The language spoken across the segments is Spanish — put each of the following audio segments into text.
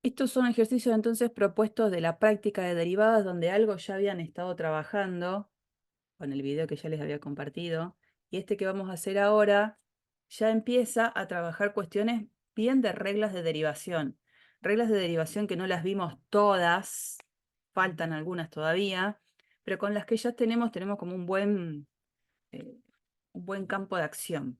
Estos son ejercicios entonces propuestos de la práctica de derivadas donde algo ya habían estado trabajando con el video que ya les había compartido. Y este que vamos a hacer ahora ya empieza a trabajar cuestiones bien de reglas de derivación. Reglas de derivación que no las vimos todas, faltan algunas todavía, pero con las que ya tenemos como un buen campo de acción.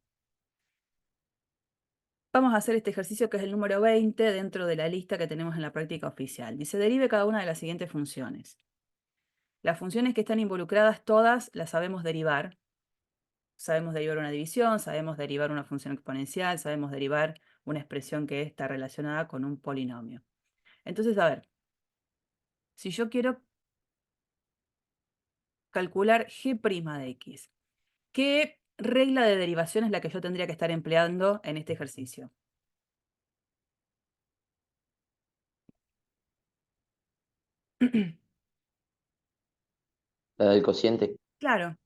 Vamos a hacer este ejercicio que es el número 20 dentro de la lista que tenemos en la práctica oficial. Dice, derive cada una de las siguientes funciones. Las funciones que están involucradas todas las sabemos derivar. Sabemos derivar una división, sabemos derivar una función exponencial, sabemos derivar una expresión que está relacionada con un polinomio. Entonces, a ver, si yo quiero calcular g' de x, ¿qué regla de derivación es la que yo tendría que estar empleando en este ejercicio? La del cociente. Claro,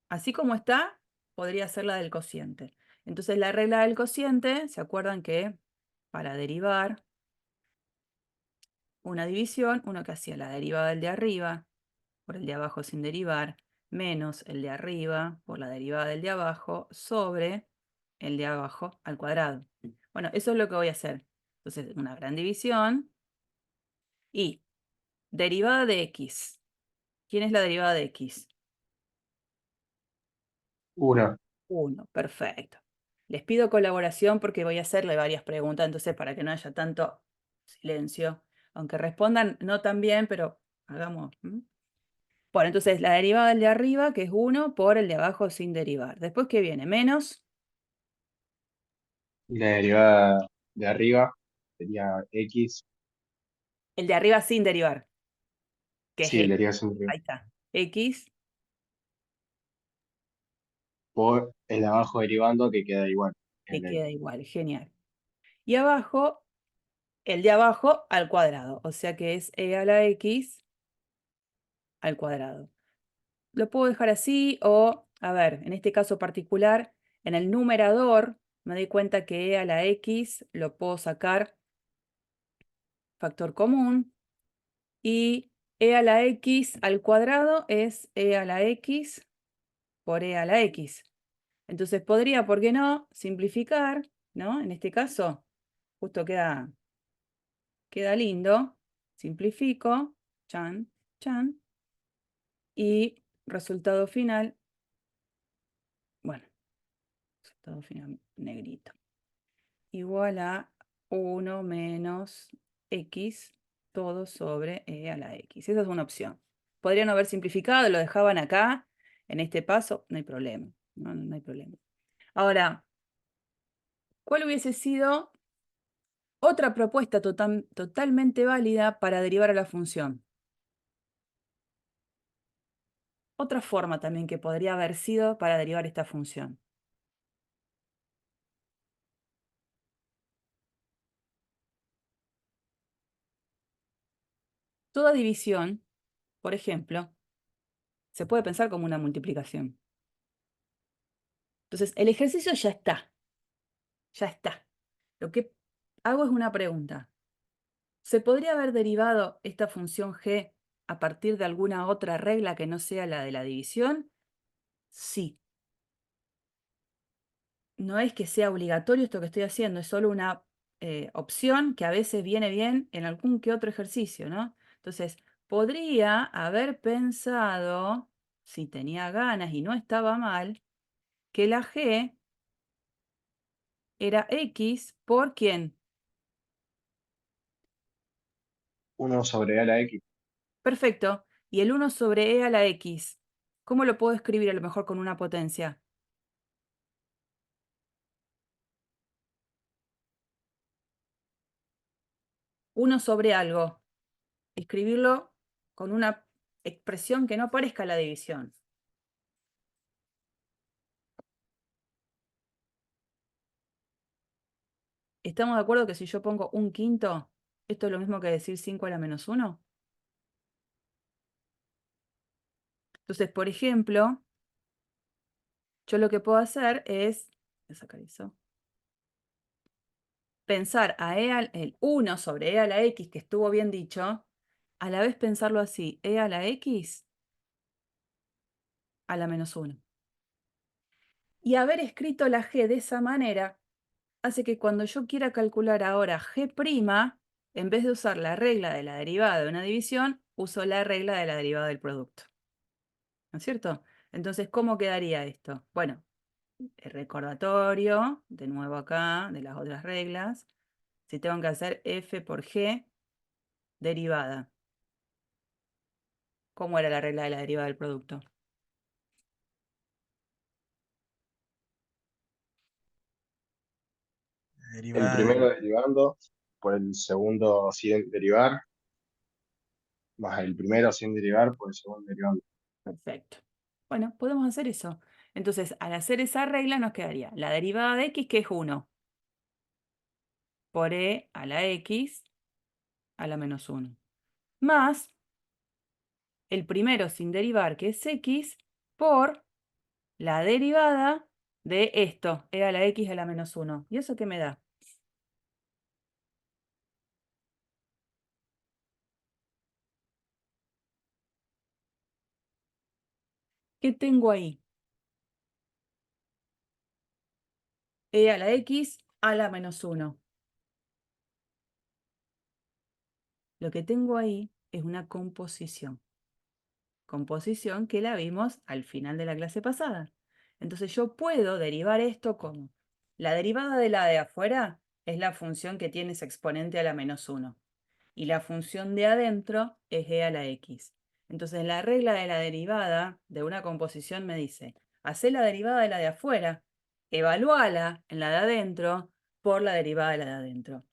así como está, podría ser la del cociente. Entonces, la regla del cociente, ¿se acuerdan que para derivar una división, uno que hacía la derivada del de arriba por el de abajo sin derivar, menos el de arriba por la derivada del de abajo, sobre el de abajo al cuadrado? Bueno, eso es lo que voy a hacer. Entonces, una gran división y derivada de x. ¿Quién es la derivada de x? Uno. 1, perfecto. Les pido colaboración porque voy a hacerle varias preguntas, entonces para que no haya tanto silencio, aunque respondan no tan bien, pero hagamos. Bueno, entonces la derivada del de arriba, que es 1, por el de abajo sin derivar. Después, ¿qué viene? Menos Y la derivada de arriba sería X. el de arriba sin derivar, que es Sí, este. derivada siempre Ahí está. X, por el de abajo derivando que queda igual. que En el- queda igual, genial. Y abajo, el de abajo al cuadrado, o sea que es e a la x al cuadrado. Lo puedo dejar así o, a ver, en este caso particular, en el numerador me doy cuenta que e a la x lo puedo sacar factor común y e a la x al cuadrado es e a la x por e a la x. Entonces podría, ¿por qué no?, simplificar, ¿no? En este caso, justo queda lindo. Simplifico, chan, chan, y resultado final, bueno, resultado final negrito, igual a 1 menos x todo sobre e a la x. Esa es una opción. Podrían haber simplificado, lo dejaban acá, en este paso, no hay problema. No hay problema. Ahora, ¿cuál hubiese sido otra propuesta totalmente válida para derivar a la función? Otra forma también que podría haber sido para derivar esta función. Toda división, por ejemplo, se puede pensar como una multiplicación. Entonces, el ejercicio ya está. Ya está. Lo que hago es una pregunta. ¿Se podría haber derivado esta función g a partir de alguna otra regla que no sea la de la división? Sí. No es que sea obligatorio esto que estoy haciendo, es solo una opción que a veces viene bien en algún que otro ejercicio, ¿no? Entonces, podría haber pensado, si tenía ganas y no estaba mal, que la g era x por ¿quién? Uno sobre A a la X. Perfecto. Y el 1 sobre e a la x, ¿cómo lo puedo escribir a lo mejor con una potencia? 1 sobre algo. Escribirlo con una expresión que no parezca la división. ¿Estamos de acuerdo que si yo pongo un quinto, esto es lo mismo que decir 5 a la menos 1? Entonces, por ejemplo, yo lo que puedo hacer es, voy a sacar eso, pensar a el 1 sobre e a la x, que estuvo bien dicho, a la vez pensarlo así, e a la x a la menos 1. Y haber escrito la g de esa manera hace que cuando yo quiera calcular ahora g', en vez de usar la regla de la derivada de una división, uso la regla de la derivada del producto. ¿No es cierto? Entonces, ¿cómo quedaría esto? Bueno, el recordatorio, de nuevo acá, de las otras reglas. Si tengo que hacer f por g derivada. ¿Cómo era la regla de la derivada del producto? El Derivada primero del... derivando, por el segundo sin derivar, más el primero sin derivar, por el segundo derivando. Perfecto. Bueno, podemos hacer eso. Entonces, al hacer esa regla nos quedaría la derivada de x, que es 1, por e a la x a la menos 1, más el primero sin derivar, que es x, por la derivada de esto, e a la x a la menos 1. ¿Y eso qué me da? ¿Qué tengo ahí? E a la x a la menos 1. Lo que tengo ahí es una composición. Composición que la vimos al final de la clase pasada. Entonces yo puedo derivar esto como la derivada de la de afuera es la función que tiene ese exponente a la menos 1. Y la función de adentro es e a la x. Entonces la regla de la derivada de una composición me dice, hacé la derivada de la de afuera, evalúala en la de adentro por la derivada de la de adentro.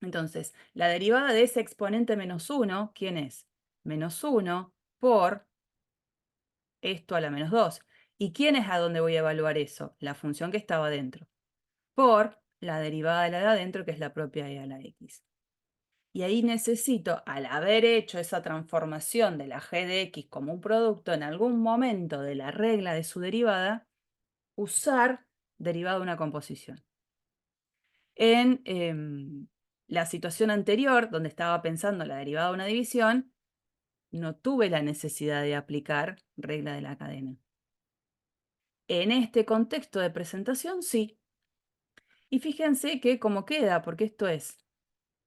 Entonces, la derivada de ese exponente menos 1, ¿quién es? Menos 1 por esto a la menos 2. ¿Y quién es a dónde voy a evaluar eso? La función que estaba adentro. Por la derivada de la de adentro, que es la propia e a la x. Y ahí necesito, al haber hecho esa transformación de la g de x como un producto en algún momento de la regla de su derivada, usar derivada de una composición. En la situación anterior, donde estaba pensando la derivada de una división, no tuve la necesidad de aplicar regla de la cadena. En este contexto de presentación, sí. Y fíjense que cómo queda, porque esto es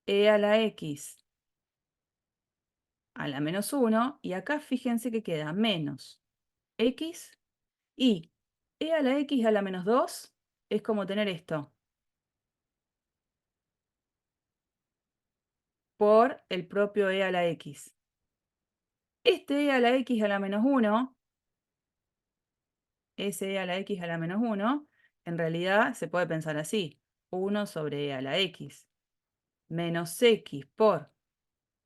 e a la x a la menos 1, y acá fíjense que queda menos x y e a la x a la menos 2 es como tener esto por el propio e a la x. Este e a la x a la menos 1, ese e a la x a la menos 1, en realidad se puede pensar así, 1 sobre e a la x menos x por,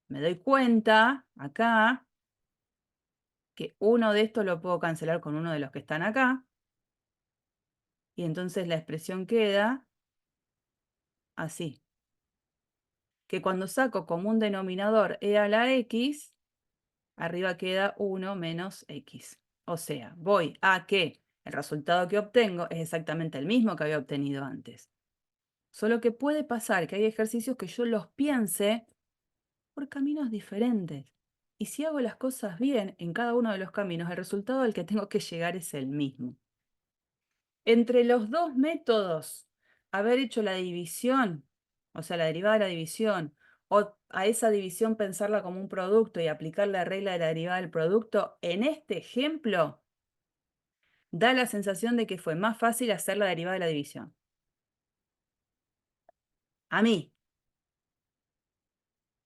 me doy cuenta acá que uno de estos lo puedo cancelar con uno de los que están acá, y entonces la expresión queda así, que cuando saco como un denominador e a la x, arriba queda 1 menos x. O sea, voy a que el resultado que obtengo es exactamente el mismo que había obtenido antes. Solo que puede pasar que hay ejercicios que yo los piense por caminos diferentes. Y si hago las cosas bien en cada uno de los caminos, el resultado al que tengo que llegar es el mismo. Entre los dos métodos, haber hecho la división, o sea, la derivada de la división, o a esa división pensarla como un producto y aplicar la regla de la derivada del producto, en este ejemplo, da la sensación de que fue más fácil hacer la derivada de la división. A mí,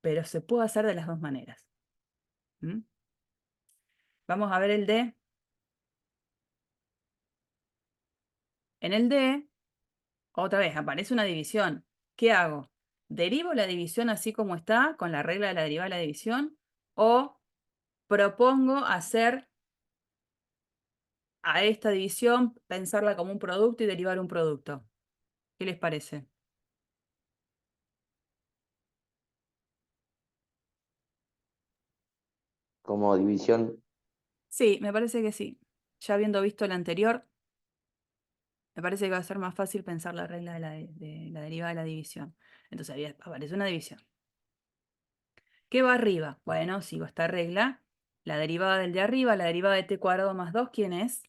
pero se puede hacer de las dos maneras. ¿Mm? Vamos a ver el D. En el D, otra vez, aparece una división. ¿Qué hago? ¿Derivo la división así como está, con la regla de la derivada de la división? ¿O propongo hacer a esta división, pensarla como un producto y derivar un producto? ¿Qué les parece? Como división, Sí, me parece que sí. Ya habiendo visto la anterior, Me parece que va a ser más fácil pensar la regla de la derivada de la división. Entonces aparece una división. ¿Qué va arriba? Bueno, sigo esta regla. La derivada del de arriba, la derivada de t cuadrado más 2, ¿quién es?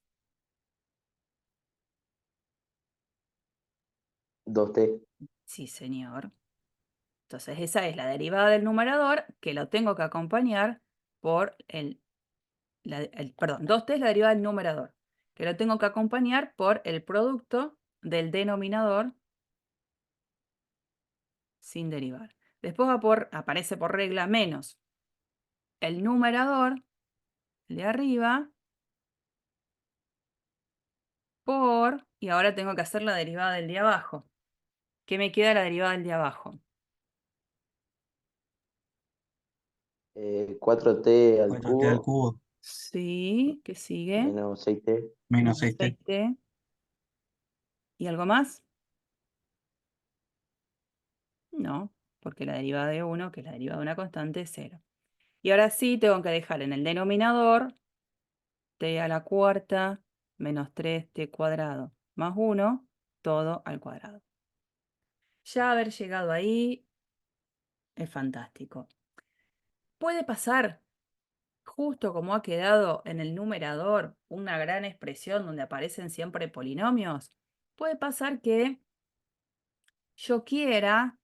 2t. Sí, señor. Entonces esa es la derivada del numerador, que lo tengo que acompañar por perdón, 2t es la derivada del numerador, que lo tengo que acompañar por el producto del denominador sin derivar. Después aparece por regla menos el numerador, el de arriba, y ahora tengo que hacer la derivada del de abajo. ¿Qué me queda la derivada del de abajo? 4t al 4t al cubo cubo Sí, ¿qué sigue? menos 6t. menos Menos 6t. 6t. ¿Y algo más? No, porque la derivada de 1, que es la derivada de una constante, es 0. Y ahora sí tengo que dejar en el denominador t a la cuarta menos 3t cuadrado más 1, todo al cuadrado. Ya haber llegado ahí es fantástico. Puede pasar, justo como ha quedado en el numerador una gran expresión donde aparecen siempre polinomios, puede pasar que yo quiera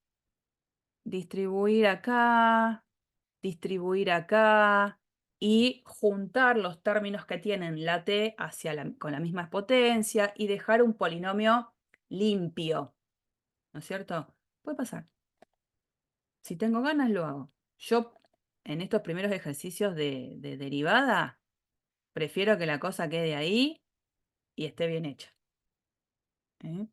distribuir acá y juntar los términos que tienen la t con la misma potencia y dejar un polinomio limpio, ¿no es cierto? Puede pasar. Si tengo ganas, lo hago. Yo, en estos primeros ejercicios de derivada, prefiero que la cosa quede ahí y esté bien hecha. ¿Eh?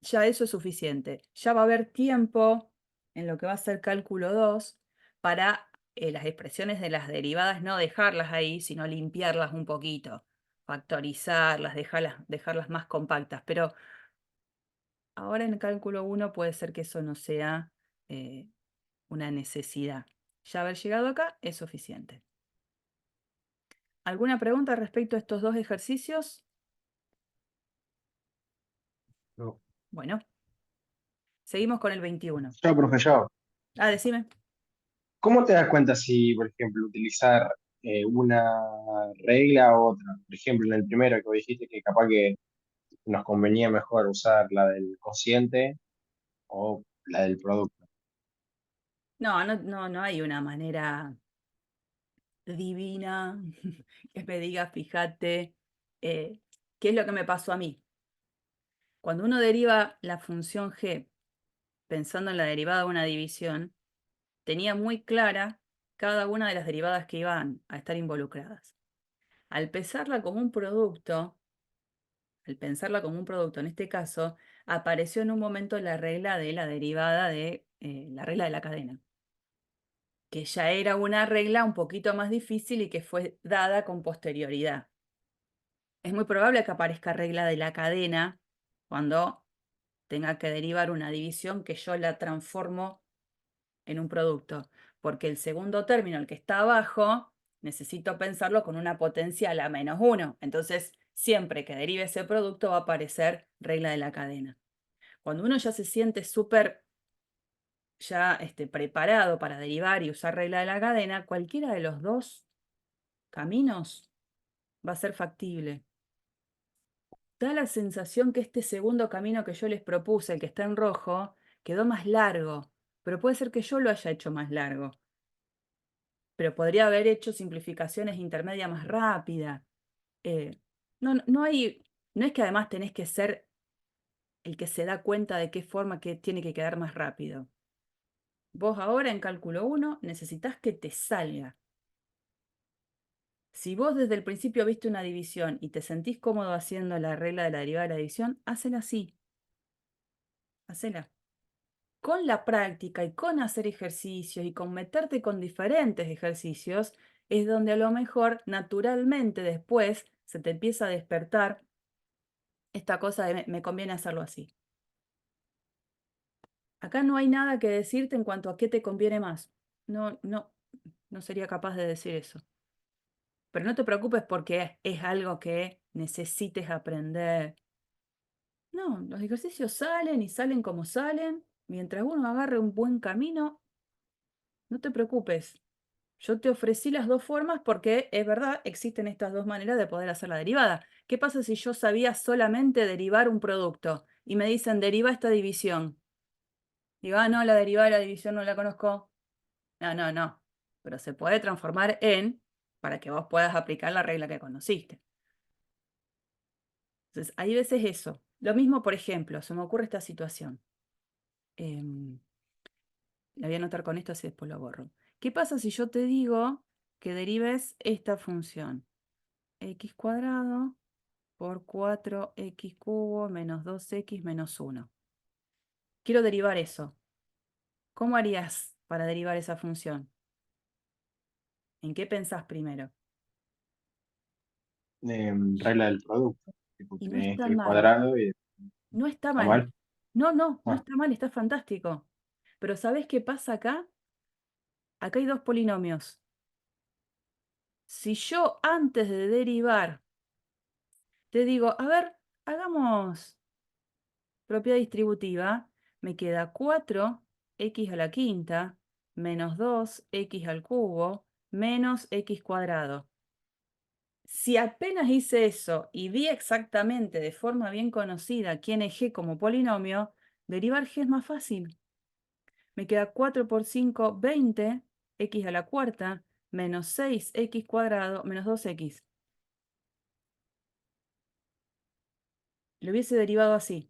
Ya eso es suficiente. Ya va a haber tiempo en lo que va a ser cálculo 2 para las expresiones de las derivadas no dejarlas ahí, sino limpiarlas un poquito, factorizarlas, dejarlas más compactas. Pero ahora en el cálculo 1 puede ser que eso no sea eh, una necesidad. Ya haber llegado acá es suficiente. ¿Alguna pregunta respecto a estos dos ejercicios? No. Bueno, seguimos con el 21. Yo, profe, yo. Ah, decime. ¿Cómo te das cuenta si, por ejemplo, utilizar una regla u otra? Por ejemplo, en el primero que vos dijiste que capaz que nos convenía mejor usar la del cociente o la del producto. No hay una manera divina que me diga, fíjate, qué es lo que me pasó a mí. Cuando uno deriva la función g pensando en la derivada de una división, tenía muy clara cada una de las derivadas que iban a estar involucradas. Al pensarla como un producto, al pensarla como un producto en este caso, apareció en un momento la regla de la derivada de la regla de la cadena, que ya era una regla un poquito más difícil y que fue dada con posterioridad. Es muy probable que aparezca regla de la cadena cuando tenga que derivar una división que yo la transformo en un producto, porque el segundo término, el que está abajo, necesito pensarlo con una potencia a la menos 1. Entonces, siempre que derive ese producto va a aparecer regla de la cadena. Cuando uno ya se siente súper preparado para derivar y usar regla de la cadena, cualquiera de los dos caminos va a ser factible. Da la sensación que este segundo camino que yo les propuse, el que está en rojo, quedó más largo, pero puede ser que yo lo haya hecho más largo. Pero podría haber hecho simplificaciones intermedias más rápidas. No es que además tenés que ser el que se da cuenta de qué forma que tiene que quedar más rápido. Vos ahora en cálculo 1 necesitas que te salga. Si vos desde el principio viste una división y te sentís cómodo haciendo la regla de la derivada de la división, hacela así. Hacela. Con la práctica y con hacer ejercicios y con meterte con diferentes ejercicios, es donde a lo mejor naturalmente después se te empieza a despertar esta cosa de me conviene hacerlo así. Acá no hay nada que decirte en cuanto a qué te conviene más. No sería capaz de decir eso. Pero no te preocupes porque es algo que necesites aprender. No, los ejercicios salen y salen como salen. Mientras uno agarre un buen camino, no te preocupes. Yo te ofrecí las dos formas porque es verdad, existen estas dos maneras de poder hacer la derivada. ¿Qué pasa si yo sabía solamente derivar un producto y me dicen deriva esta división? Digo, ah, no, la derivada de la división no la conozco. No, no, no. Pero se puede transformar en para que vos puedas aplicar la regla que conociste. Entonces, hay veces eso. Lo mismo, por ejemplo, se me ocurre esta situación. La voy a anotar con esto, así después lo borro. ¿Qué pasa si yo te digo que derives esta función? X cuadrado por 4x cubo menos 2x menos 1. Quiero derivar eso. ¿Cómo harías para derivar esa función? ¿En qué pensás primero? Regla del producto. Tipo, Y no tenés está el mal. cuadrado y No está está mal. mal. No, no, no Ah, está mal, está fantástico. Pero ¿sabés qué pasa acá? Acá hay dos polinomios. Si yo antes de derivar te digo, a ver, hagamos propiedad distributiva, me queda 4x a la quinta menos 2x al cubo menos x cuadrado. Si apenas hice eso y vi exactamente de forma bien conocida quién es g como polinomio, derivar g es más fácil. Me queda 4 por 5, 20, x a la cuarta, menos 6x cuadrado, menos 2x. Lo hubiese derivado así.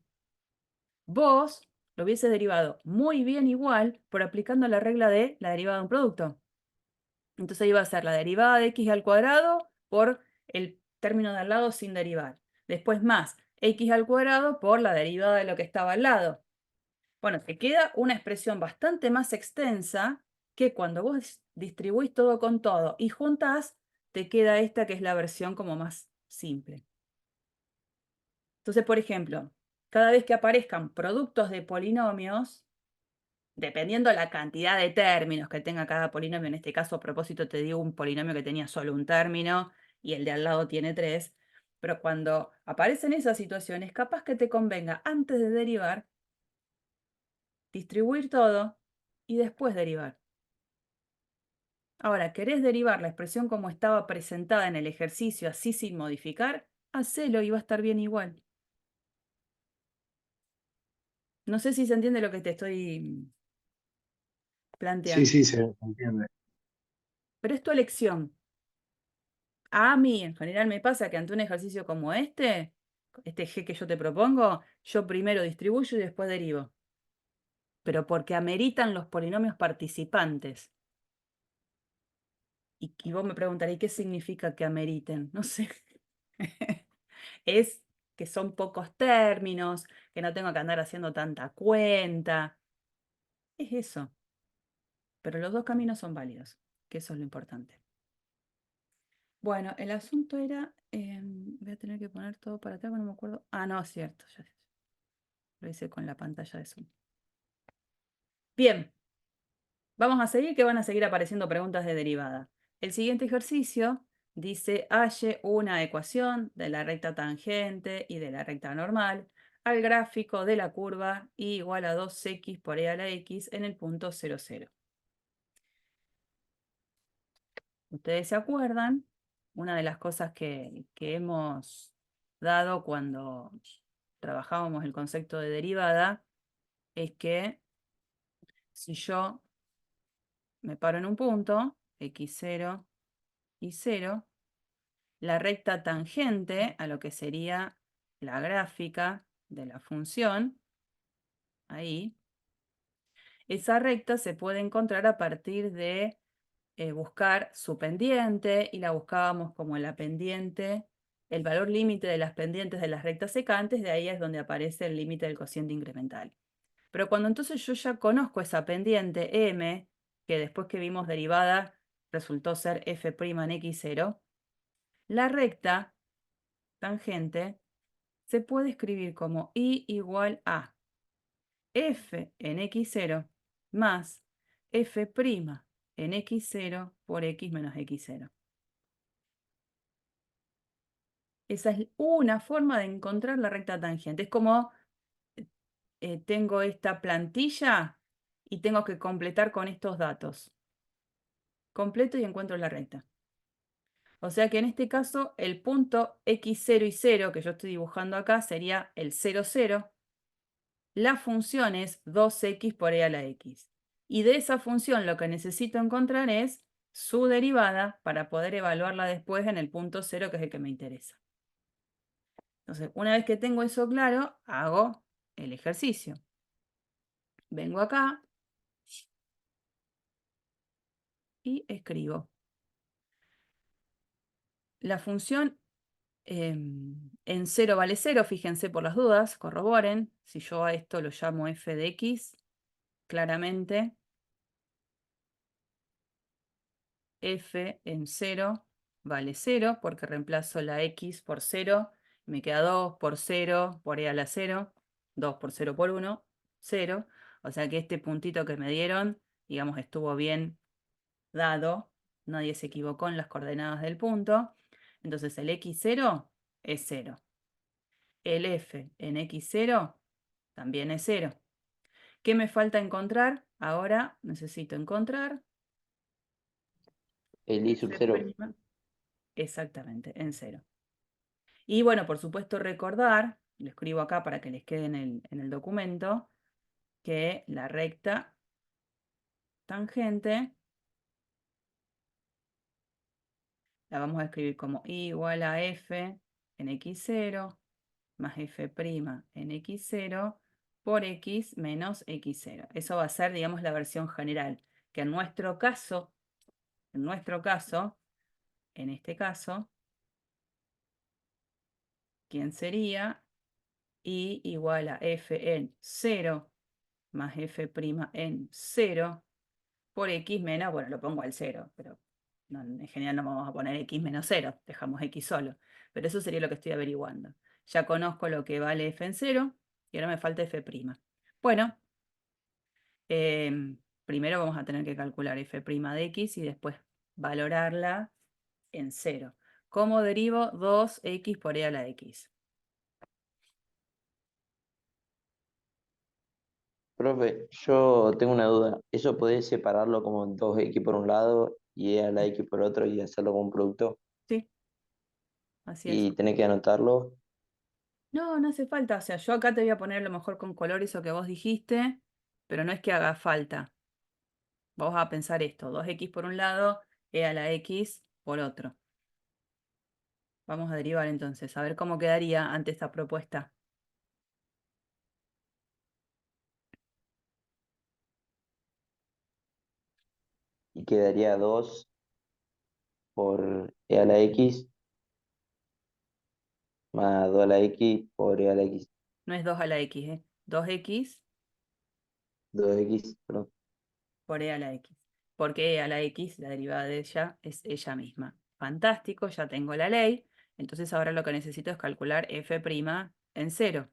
Vos lo hubieses derivado muy bien igual por aplicando la regla de la derivada de un producto. Entonces iba a ser la derivada de x al cuadrado por el término de al lado sin derivar. Después más x al cuadrado por la derivada de lo que estaba al lado. Bueno, te queda una expresión bastante más extensa que cuando vos distribuís todo con todo y juntás, te queda esta que es la versión como más simple. Entonces, por ejemplo, cada vez que aparezcan productos de polinomios, dependiendo la cantidad de términos que tenga cada polinomio, en este caso a propósito te digo un polinomio que tenía solo un término y el de al lado tiene tres, pero cuando aparecen esas situaciones, capaz que te convenga antes de derivar, distribuir todo y después derivar. Ahora, ¿querés derivar la expresión como estaba presentada en el ejercicio así sin modificar? Hacelo y va a estar bien igual. No sé si se entiende lo que te estoy sí, planteando, sí, se entiende. pero es tu elección. A mí, en general, me pasa que ante un ejercicio como este G que yo te propongo, yo primero distribuyo y después derivo. Pero porque ameritan los polinomios participantes. Y vos me preguntaréis, ¿qué significa que ameriten? No sé. Es que son pocos términos, que no tengo que andar haciendo tanta cuenta. Es eso. Pero los dos caminos son válidos, que eso es lo importante. Bueno, el asunto era, voy a tener que poner todo para atrás, no me acuerdo. Ah, no, es cierto, ya lo hice con la pantalla de Zoom. Bien, vamos a seguir, que van a seguir apareciendo preguntas de derivada. El siguiente ejercicio dice, halle una ecuación de la recta tangente y de la recta normal al gráfico de la curva y igual a 2x por e a la x en el punto 0, 0. Ustedes se acuerdan, una de las cosas que hemos dado cuando trabajábamos el concepto de derivada es que si yo me paro en un punto, x0 y 0, la recta tangente a lo que sería la gráfica de la función, ahí, esa recta se puede encontrar a partir de buscar su pendiente y la buscábamos como la pendiente, el valor límite de las pendientes de las rectas secantes, de ahí es donde aparece el límite del cociente incremental. Pero cuando entonces yo ya conozco esa pendiente m, que después que vimos derivada resultó ser f' en x0, la recta tangente se puede escribir como i igual a f en x0 más f' en x0 por x menos x0. Esa es una forma de encontrar la recta tangente. Es como tengo esta plantilla y tengo que completar con estos datos. Completo y encuentro la recta. O sea que en este caso el punto x0 y 0 que yo estoy dibujando acá sería el 0, 0. La función es 2x por e a la x. Y de esa función lo que necesito encontrar es su derivada para poder evaluarla después en el punto 0, que es el que me interesa. Entonces, una vez que tengo eso claro, hago el ejercicio. Vengo acá y escribo. La función en 0 vale 0, fíjense por las dudas, corroboren. Si yo a esto lo llamo f de x, claramente f en 0 vale 0, porque reemplazo la x por 0, me queda 2 por 0 por e a la 0, 2 por 0 por 1, 0. O sea que este puntito que me dieron, digamos, estuvo bien dado, nadie se equivocó en las coordenadas del punto. Entonces el x0 es 0. El f en x0 también es 0. ¿Qué me falta encontrar? Ahora necesito encontrar El i sub f', 0. exactamente, en 0. Y bueno, por supuesto recordar, lo escribo acá para que les quede en el documento, que la recta tangente la vamos a escribir como i igual a f en x0 más f' en x0 por x menos x0. Eso va a ser, digamos, la versión general, que en nuestro caso, en este caso, ¿quién sería? I igual a f en 0 más f' en 0 por x menos, bueno, lo pongo al 0, pero en general no vamos a poner x menos 0, dejamos x solo. Pero eso sería lo que estoy averiguando. Ya conozco lo que vale f en 0 y ahora me falta f'. Bueno, primero vamos a tener que calcular f' de x y después valorarla en 0. ¿Cómo derivo 2x por e a la x? Profe, yo tengo una duda. ¿Eso podés separarlo como 2x por un lado y e a la x por otro y hacerlo como un producto? Sí, así es. Y tenés que anotarlo. No, no hace falta. O sea, yo acá te voy a poner a lo mejor con color eso que vos dijiste, pero no es que haga falta. Vamos a pensar esto, 2x por un lado, e a la x por otro. Vamos a derivar entonces, a ver cómo quedaría ante esta propuesta. Y quedaría 2 por e a la x más 2 a la x por e a la x. No es 2 a la x, ¿eh? 2x 2x, perdón. por e a la x. Porque e a la x, la derivada de ella, es ella misma. Fantástico, ya tengo la ley. Entonces ahora lo que necesito es calcular f' en 0.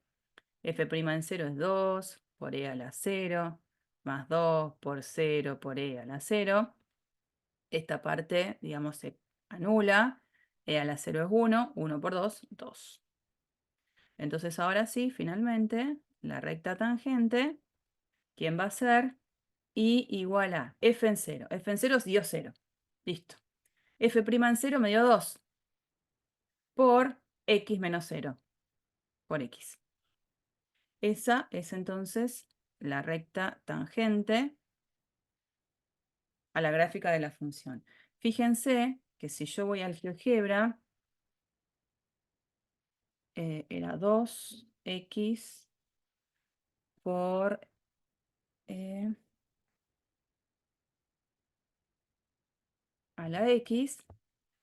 F' en 0 es 2 por e a la 0, más 2 por 0 por e a la 0. Esta parte, digamos, se anula. E a la 0 es 1, 1 por 2, 2. Entonces ahora sí, finalmente, la recta tangente, ¿quién va a ser? I igual a f en 0. F en 0 dio 0. Listo. F' en 0 me dio 2 por x menos 0 por x. Esa es entonces la recta tangente a la gráfica de la función. Fíjense que si yo voy al GeoGebra, era 2x por a la x,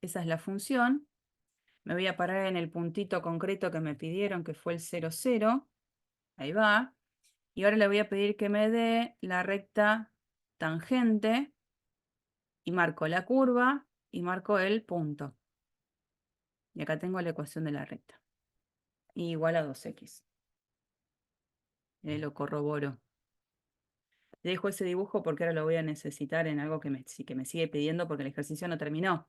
esa es la función. Me voy a parar en el puntito concreto que me pidieron, que fue el 0, 0. Ahí va. Y ahora le voy a pedir que me dé la recta tangente y marco la curva y marco el punto. Y acá tengo la ecuación de la recta. Y igual a 2x. Lo corroboro. Dejo ese dibujo porque ahora lo voy a necesitar en algo que me sigue pidiendo porque el ejercicio no terminó.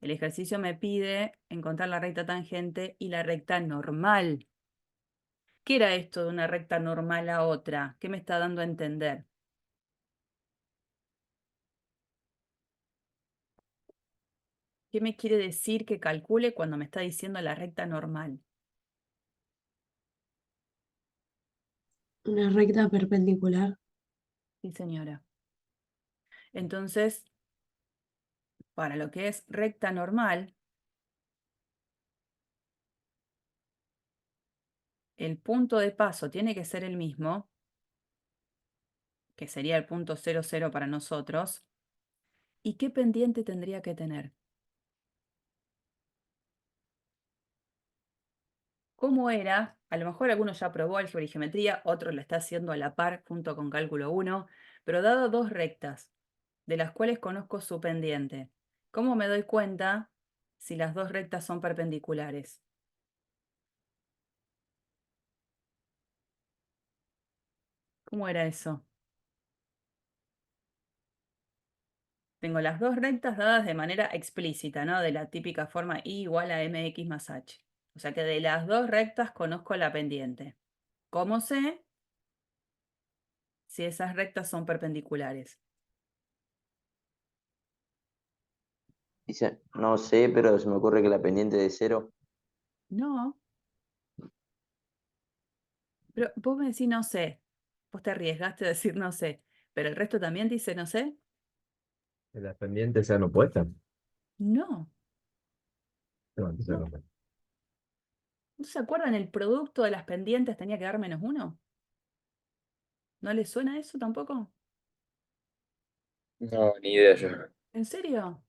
El ejercicio me pide encontrar la recta tangente y la recta normal. ¿Qué era esto de una recta normal a otra? ¿Qué me está dando a entender? ¿Qué me quiere decir que calcule cuando me está diciendo la recta normal? Una recta perpendicular. Sí, señora. Entonces, para lo que es recta normal, el punto de paso tiene que ser el mismo, que sería el punto 0,0 para nosotros. ¿Y qué pendiente tendría que tener? ¿Cómo era? A lo mejor alguno ya probó álgebra y geometría, otro lo está haciendo a la par junto con cálculo 1, pero dado dos rectas, de las cuales conozco su pendiente, ¿cómo me doy cuenta si las dos rectas son perpendiculares? ¿Cómo era eso? Tengo las dos rectas dadas de manera explícita, ¿no? De la típica forma y igual a mx más h. O sea que de las dos rectas conozco la pendiente. ¿Cómo sé si esas rectas son perpendiculares? Dice, no sé, pero se me ocurre que la pendiente de cero. No, pero vos me decís no sé. Vos te arriesgaste a decir no sé, pero el resto también dice no sé. Que las pendientes sean opuestas. No, No, entonces no. no. ¿No se acuerdan? El producto de las pendientes tenía que dar -1. ¿No les suena eso tampoco? No, ni idea yo. ¿En serio?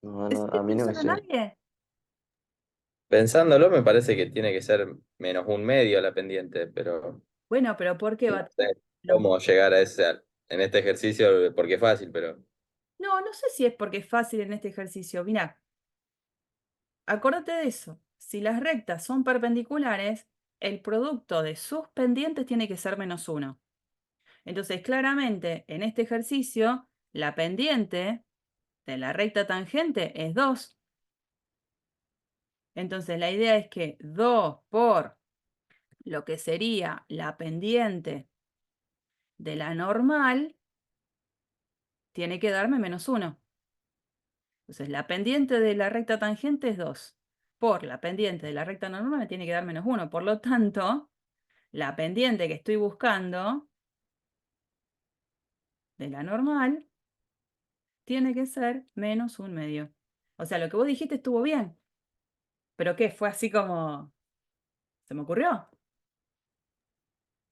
No, ¿En no, serio a no mí le no me suena a suena. nadie? Pensándolo, me parece que tiene que ser -1/2 la pendiente, pero Bueno, pero ¿por qué no va? sé Lo- cómo llegar a ese, en este ejercicio, porque es fácil, pero No, no sé si es porque es fácil en este ejercicio. Mirá, acordate de eso. Si las rectas son perpendiculares, el producto de sus pendientes tiene que ser -1. Entonces, claramente, en este ejercicio, la pendiente de la recta tangente es 2. Entonces, la idea es que 2 por lo que sería la pendiente de la normal tiene que darme -1. Entonces, la pendiente de la recta tangente es 2. Por la pendiente de la recta normal me tiene que dar -1. Por lo tanto, la pendiente que estoy buscando de la normal tiene que ser -1/2. O sea, lo que vos dijiste estuvo bien. ¿Pero qué? Fue así como... ¿Se me ocurrió?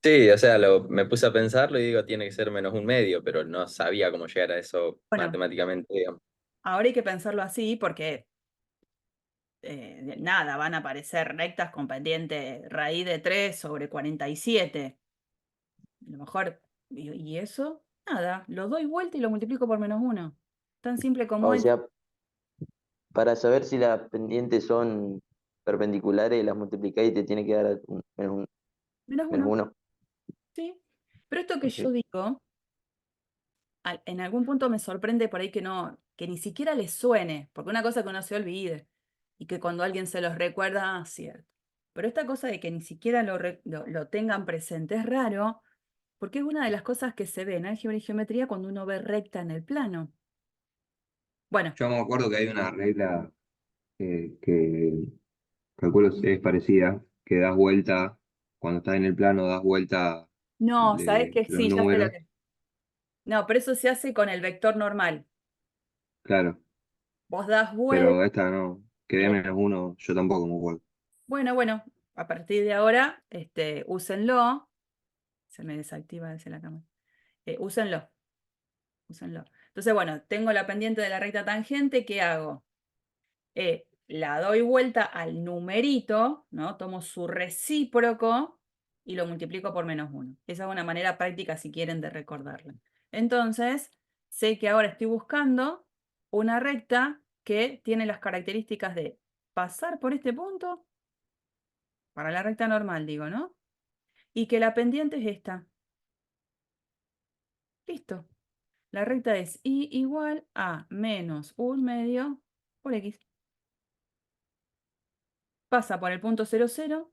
sí, o sea, me puse a pensarlo y digo, tiene que ser -1/2, pero no sabía cómo llegar a eso Bueno, matemáticamente, digamos. ahora hay que pensarlo así porque nada, van a aparecer rectas con pendiente raíz de 3 sobre 47. A lo mejor, ¿y eso? Nada, lo doy vuelta y lo multiplico por -1. Tan simple como O es. sea, para saber si las pendientes son perpendiculares, las multiplicás y te tiene que dar Menos menos uno, uno. ¿sí? Pero esto que yo Ok. digo, en algún punto me sorprende por ahí que no, que ni siquiera les suene, porque una cosa que uno se olvide y que cuando alguien se los recuerda, ah, cierto. Pero esta cosa de que ni siquiera lo tengan presente es raro, porque es una de las cosas que se ve en álgebra y geometría cuando uno ve recta en el plano. Bueno, Yo me acuerdo que hay una regla que calculo es parecida, que das vuelta, cuando estás en el plano, das vuelta no, sabes que los sí, ya sé lo números, que. No, pero eso se hace con el vector normal. claro, Vos das vuelta. pero esta no, que dé -1, yo tampoco me acuerdo. Bueno, a partir de ahora, úsenlo. Se me desactiva desde la cámara. Úsenlo, úsenlo. Entonces, bueno, tengo la pendiente de la recta tangente, ¿qué hago? La doy vuelta al numerito, ¿no? Tomo su recíproco y lo multiplico por -1. Esa es una manera práctica, si quieren, de recordarla. Entonces, sé que ahora estoy buscando una recta que tiene las características de pasar por este punto, para la recta normal, digo, ¿no? Y que la pendiente es esta. Listo. La recta es y igual a -1/2 por X. Pasa por el punto 0, 0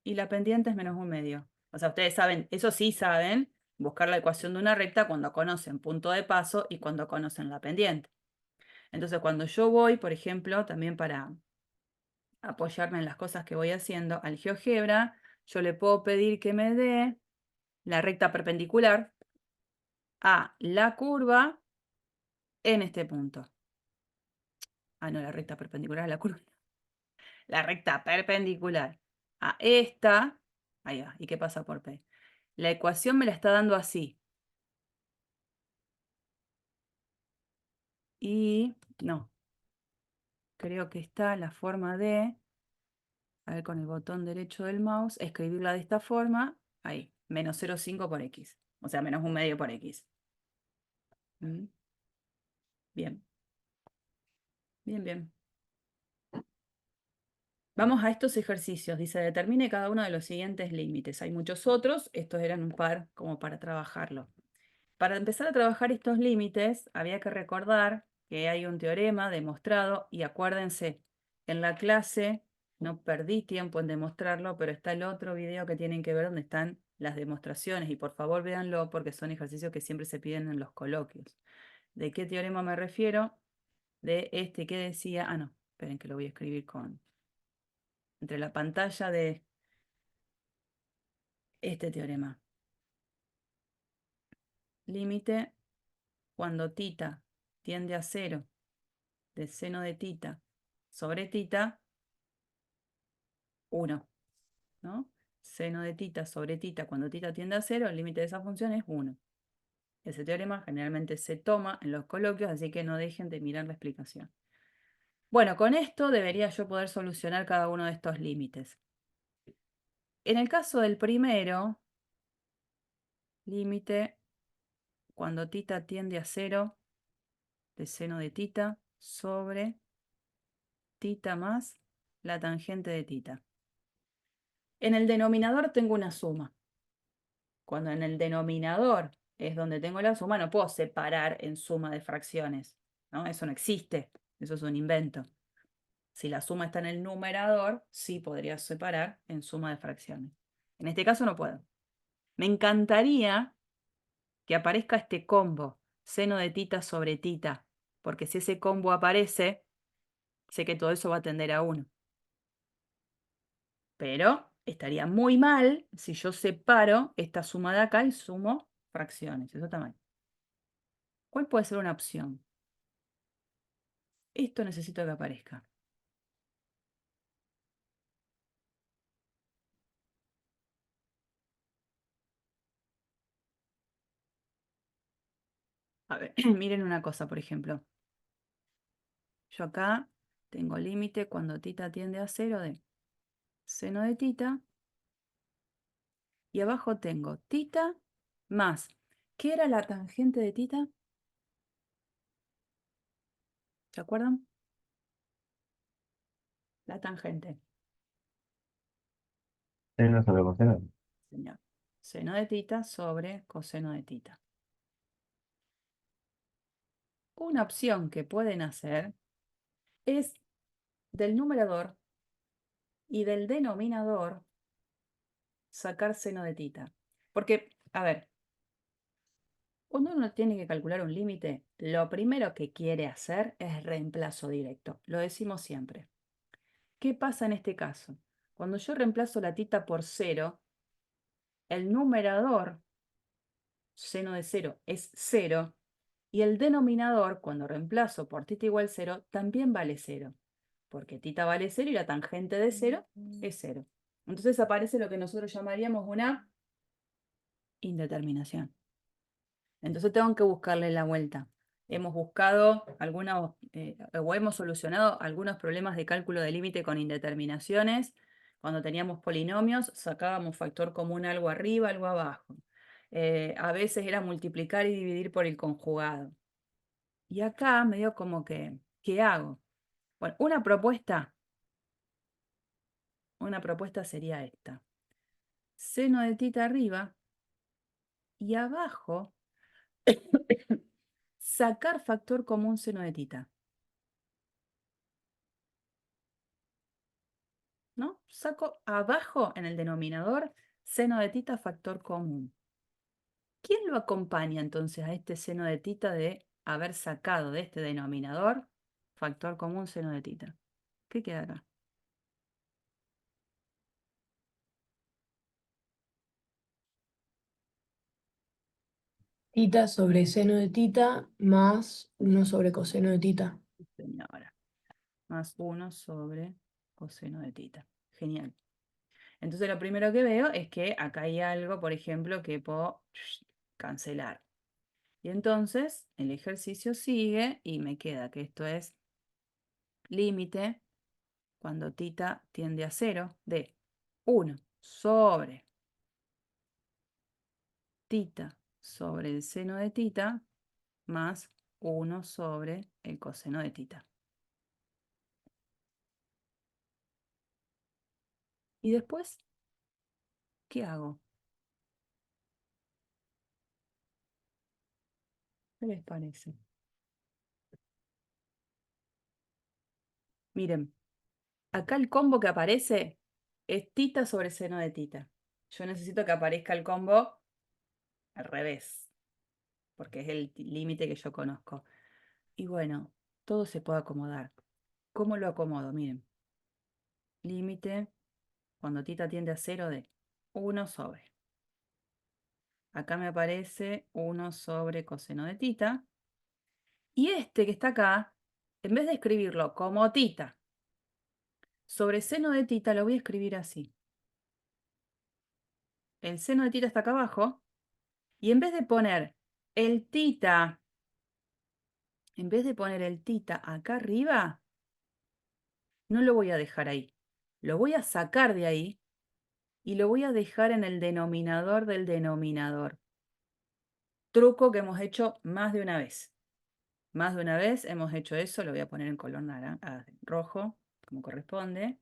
y la pendiente es menos 1/2. O sea, ustedes saben, eso sí saben, buscar la ecuación de una recta cuando conocen punto de paso y cuando conocen la pendiente. Entonces, cuando yo voy, por ejemplo, también para apoyarme en las cosas que voy haciendo, al GeoGebra, yo le puedo pedir que me dé la recta perpendicular a la curva en este punto. Ah, no, la recta perpendicular a la curva. La recta perpendicular a esta. Ahí va. ¿Y qué pasa por P? La ecuación me la está dando así. Y no. Creo que está la forma de, a ver, con el botón derecho del mouse, escribirla de esta forma. Ahí, menos 0,5 por X. O sea, menos 1/2 por X. ¿Mm? Bien. Bien, bien. Vamos a estos ejercicios. Dice, determine cada uno de los siguientes límites. Hay muchos otros. Estos eran un par como para trabajarlo. Para empezar a trabajar estos límites, había que recordar que hay un teorema demostrado y acuérdense, en la clase no perdí tiempo en demostrarlo, pero está el otro video que tienen que ver donde están las demostraciones y por favor véanlo porque son ejercicios que siempre se piden en los coloquios. ¿De qué teorema me refiero? De este que decía, no, esperen que lo voy a escribir entre la pantalla de este teorema. Límite cuando θ tiende a 0 de seno de θ sobre θ, 1, ¿no? Seno de θ sobre θ cuando θ tiende a 0, el límite de esa función es 1. Ese teorema generalmente se toma en los coloquios, así que no dejen de mirar la explicación. Bueno, con esto debería yo poder solucionar cada uno de estos límites. En el caso del primero, límite cuando θ tiende a 0 de seno de θ sobre θ más la tangente de θ. En el denominador tengo una suma. Cuando en el denominador es donde tengo la suma, no puedo separar en suma de fracciones, ¿no? Eso no existe, eso es un invento. Si la suma está en el numerador, sí podría separar en suma de fracciones. En este caso no puedo. Me encantaría que aparezca este combo, seno de θ sobre θ, porque si ese combo aparece, sé que todo eso va a tender a 1. Pero estaría muy mal si yo separo esta suma de acá y sumo fracciones. Eso está mal. ¿Cuál puede ser una opción? Esto necesito que aparezca. A ver, miren una cosa, por ejemplo. Yo acá tengo límite cuando θ tiende a 0 de seno de θ. Y abajo tengo θ más. ¿Qué era la tangente de θ? ¿Se acuerdan? La tangente. Seno sobre coseno. Señor. Seno de θ sobre coseno de θ. Una opción que pueden hacer es del numerador y del denominador sacar seno de θ. Porque, a ver, cuando uno tiene que calcular un límite, lo primero que quiere hacer es reemplazo directo. Lo decimos siempre. ¿Qué pasa en este caso? Cuando yo reemplazo la θ por 0, el numerador, seno de 0, es 0, y el denominador, cuando reemplazo por θ igual 0, también vale 0, porque θ vale 0 y la tangente de 0 es 0. Entonces aparece lo que nosotros llamaríamos una indeterminación. Entonces tengo que buscarle la vuelta. Hemos buscado o hemos solucionado algunos problemas de cálculo de límite con indeterminaciones. Cuando teníamos polinomios, sacábamos factor común algo arriba, algo abajo. A veces era multiplicar y dividir por el conjugado. Y acá me dio como que, ¿qué hago? Bueno, una propuesta sería esta. Seno de θ arriba y abajo sacar factor común seno de θ. saco abajo en el denominador seno de tita factor común. ¿Quién lo acompaña entonces a este seno de tita de haber sacado de este denominador factor común seno de tita? ¿Qué queda acá? Tita sobre seno de tita más 1 sobre coseno de tita. Sí, señora. Más 1 sobre coseno de tita. Genial. Entonces lo primero que veo es que acá hay algo, por ejemplo, que puedo cancelar. Y entonces el ejercicio sigue y me queda que esto es límite cuando tita tiende a 0 de 1 sobre tita sobre el seno de tita más 1 sobre el coseno de tita. Y después, ¿qué hago? ¿Qué les parece? Miren, acá el combo que aparece es tita sobre seno de tita. Yo necesito que aparezca el combo al revés, porque es el límite que yo conozco. Y bueno, todo se puede acomodar. ¿Cómo lo acomodo? Miren, límite cuando tita tiende a 0 de 1 sobre. Acá me aparece 1 sobre coseno de tita. Y este que está acá, en vez de escribirlo como tita sobre seno de tita, lo voy a escribir así. El seno de tita está acá abajo. Y en vez de poner el tita, en vez de poner el tita acá arriba, no lo voy a dejar ahí. Lo voy a sacar de ahí y lo voy a dejar en el denominador del denominador. Truco que hemos hecho más de una vez. Más de una vez hemos hecho eso, lo voy a poner en color naranja, rojo, como corresponde,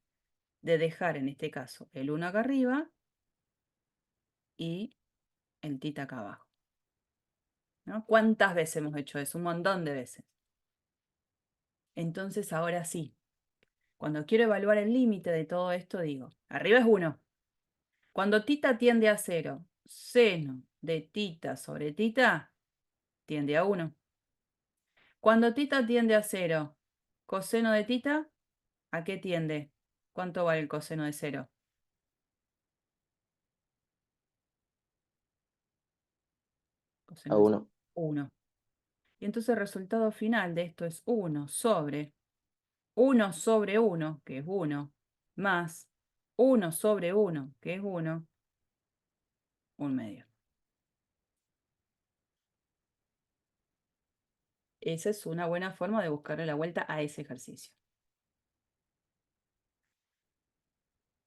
de dejar en este caso el 1 acá arriba y el tita acá abajo. ¿No? ¿Cuántas veces hemos hecho eso? Un montón de veces. Entonces ahora sí, cuando quiero evaluar el límite de todo esto, digo, arriba es 1. Cuando tita tiende a 0, seno de tita sobre tita tiende a 1. Cuando tita tiende a 0, coseno de tita, ¿a qué tiende? ¿Cuánto vale el coseno de 0? A Coseno de 1. 1. Y entonces el resultado final de esto es 1 sobre 1 sobre 1, que es 1, más 1 sobre 1, que es 1, 1/2. Esa es una buena forma de buscarle la vuelta a ese ejercicio.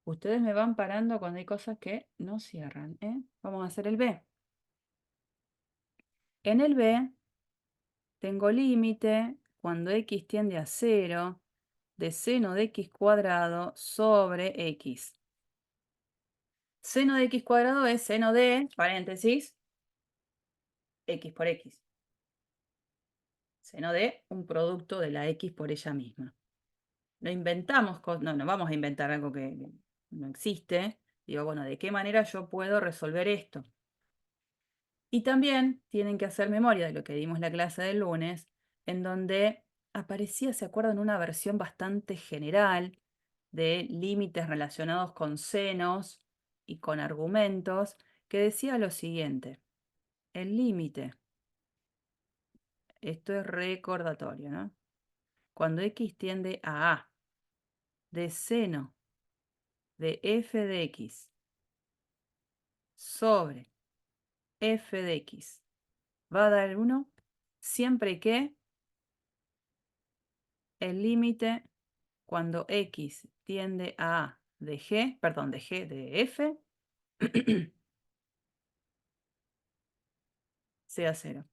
Ustedes me van parando cuando hay cosas que no cierran, ¿eh? Vamos a hacer el B. En el B tengo límite cuando x tiende a 0 de seno de x cuadrado sobre x. Seno de x cuadrado es seno de, paréntesis, x por x. Seno de un producto de la x por ella misma. No inventamos, no vamos a inventar algo que no existe. Digo, bueno, ¿de qué manera yo puedo resolver esto? Y también tienen que hacer memoria de lo que dimos la clase del lunes, en donde aparecía, ¿se acuerdan? Una versión bastante general de límites relacionados con senos y con argumentos, que decía lo siguiente. El límite, esto es recordatorio, ¿no? Cuando x tiende a A de seno de f de x sobre f de x va a dar 1 siempre que el límite cuando x tiende a A de g, perdón, de f, sea 0.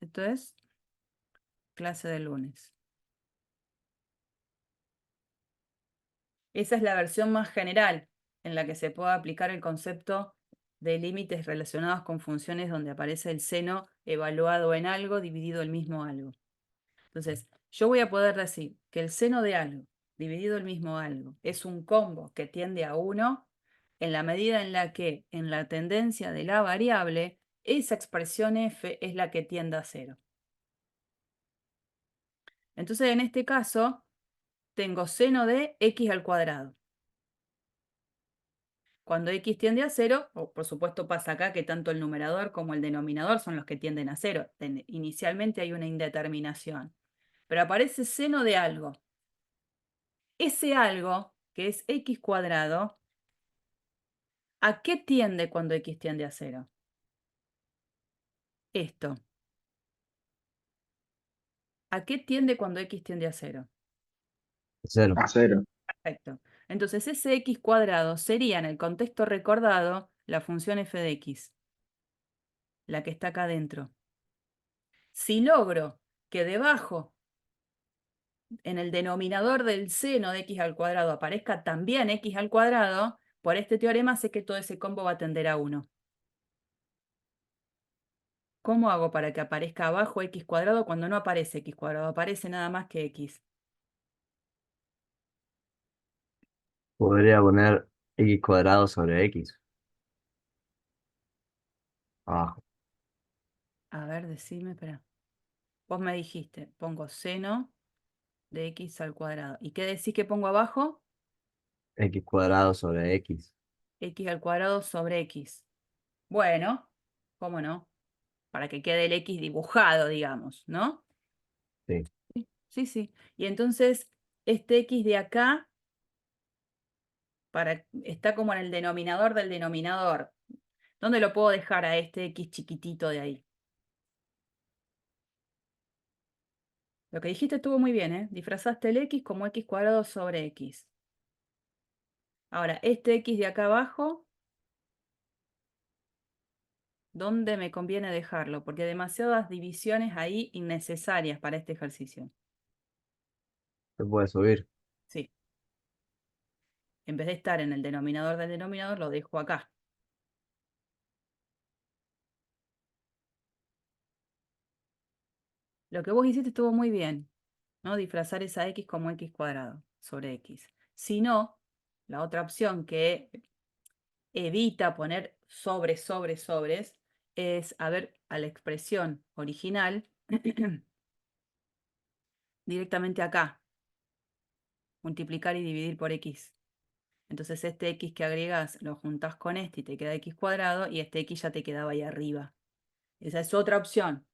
Esto es clase del lunes. Esa es la versión más general en la que se puede aplicar el concepto de límites relacionados con funciones donde aparece el seno evaluado en algo dividido el mismo algo. Entonces, yo voy a poder decir que el seno de algo dividido el mismo algo. Es un combo que tiende a 1 en la medida en la que en la tendencia de la variable, esa expresión f es la que tiende a 0. Entonces, en este caso, tengo seno de x al cuadrado. Cuando x tiende a 0, por supuesto pasa acá que tanto el numerador como el denominador son los que tienden a 0. Inicialmente hay una indeterminación. Pero aparece seno de algo. Ese algo, que es x cuadrado, ¿a qué tiende cuando x tiende a 0? Esto. ¿A qué tiende cuando x tiende a 0? Cero. A cero. Perfecto. Entonces ese x cuadrado sería en el contexto recordado la función f de x, la que está acá adentro. Si logro que debajo, en el denominador del seno de x al cuadrado, aparezca también x al cuadrado, por este teorema sé que todo ese combo va a tender a 1. ¿Cómo hago para que aparezca abajo x cuadrado cuando no aparece x cuadrado? Aparece nada más que x. Podría poner x cuadrado sobre x. Abajo. A ver, decime, espera. Vos me dijiste, pongo seno de x al cuadrado. ¿Y qué decís que pongo abajo? X cuadrado sobre x. X al cuadrado sobre x. Bueno, ¿cómo no? Para que quede el x dibujado, digamos, ¿no? Sí. Sí, sí. Y entonces, este x de acá está como en el denominador del denominador. ¿Dónde lo puedo dejar a este x chiquitito de ahí? Lo que dijiste estuvo muy bien, ¿eh? Disfrazaste el x como x cuadrado sobre x. Ahora, este x de acá abajo, ¿dónde me conviene dejarlo? Porque hay demasiadas divisiones ahí innecesarias para este ejercicio. Se puede subir. Sí. En vez de estar en el denominador del denominador, lo dejo acá. Lo que vos hiciste estuvo muy bien, ¿no? Disfrazar esa x como x cuadrado sobre x. Si no, la otra opción que evita poner sobres, es, a ver, a la expresión original directamente acá. Multiplicar y dividir por x. Entonces este x que agregás lo juntás con este y te queda x cuadrado y este x ya te quedaba ahí arriba. Esa es otra opción.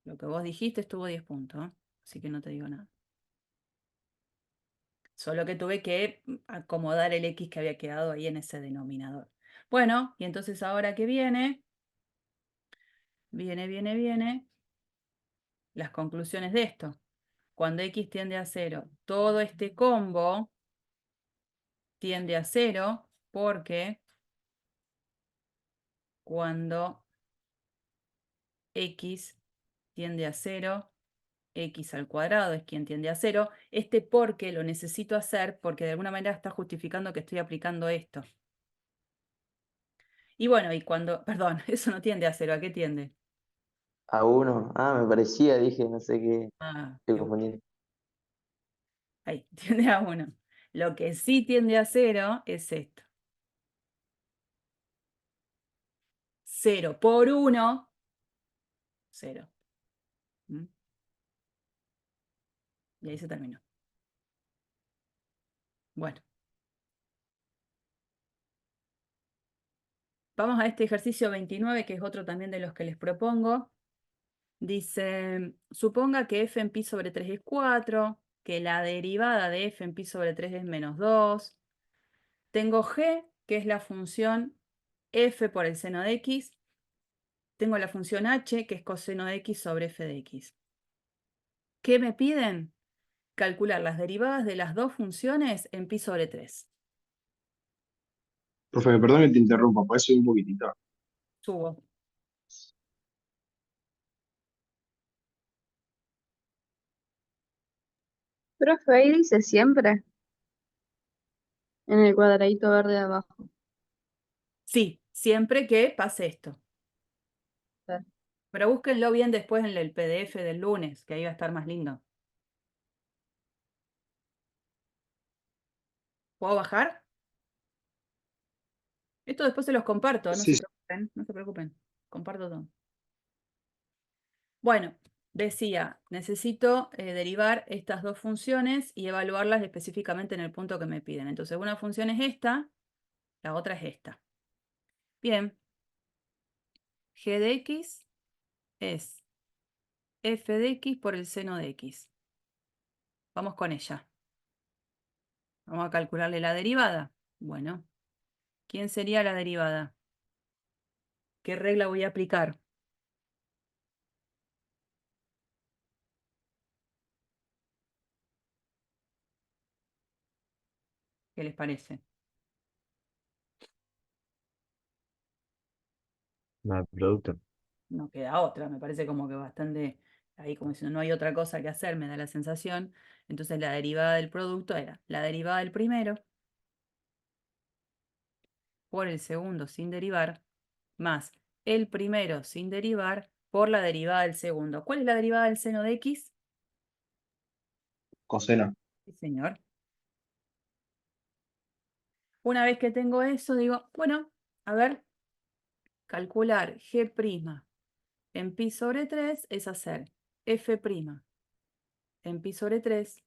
Lo que vos dijiste estuvo 10 puntos, ¿eh? Así que no te digo nada. Solo que tuve que acomodar el x que había quedado ahí en ese denominador. Bueno, y entonces ahora que viene, las conclusiones de esto. Cuando x tiende a 0, todo este combo tiende a 0 porque cuando x tiende a 0, x al cuadrado es quien tiende a 0. Este porque lo necesito hacer porque de alguna manera está justificando que estoy aplicando esto. Y bueno, y cuando, perdón, eso no tiende a 0, ¿a qué tiende? A 1. Ah, me parecía, dije, no sé qué. Ah, Estoy confundiendo. ahí, tiende a 1. Lo que sí tiende a 0 es esto. 0 por 1, 0. ¿Mm? Y ahí se terminó. Bueno. Vamos a este ejercicio 29, que es otro también de los que les propongo. Dice, suponga que f en pi sobre 3 es 4, que la derivada de f en pi sobre 3 es menos 2. Tengo g, que es la función f por el seno de x. Tengo la función h, que es coseno de x sobre f de x. ¿Qué me piden? Calcular las derivadas de las dos funciones en pi sobre 3. Profe, perdón que te interrumpa, puedes subir un poquitito. Subo. Profe, ahí dice siempre, en el cuadradito verde de abajo. Sí, siempre que pase esto. Claro. Pero búsquenlo bien después en el PDF del lunes, que ahí va a estar más lindo. ¿Puedo bajar? Esto después se los comparto, no Sí, se preocupen, no se preocupen. Comparto todo. Bueno, decía, necesito derivar estas dos funciones y evaluarlas específicamente en el punto que me piden. Entonces, una función es esta, la otra es esta. Bien. G de x es f de x por el seno de x. Vamos con ella. Vamos a calcularle la derivada. Bueno, ¿quién sería la derivada? ¿Qué regla voy a aplicar? ¿Qué les parece? La del producto. No queda otra, me parece como que bastante, ahí como si no hay otra cosa que hacer, me da la sensación. Entonces la derivada del producto era la derivada del primero por el segundo sin derivar, más el primero sin derivar por la derivada del segundo. ¿Cuál es la derivada del seno de x? coseno. Sí, señor. Una vez que tengo eso, digo, bueno, a ver, calcular g' en pi sobre 3 es hacer f' en pi sobre 3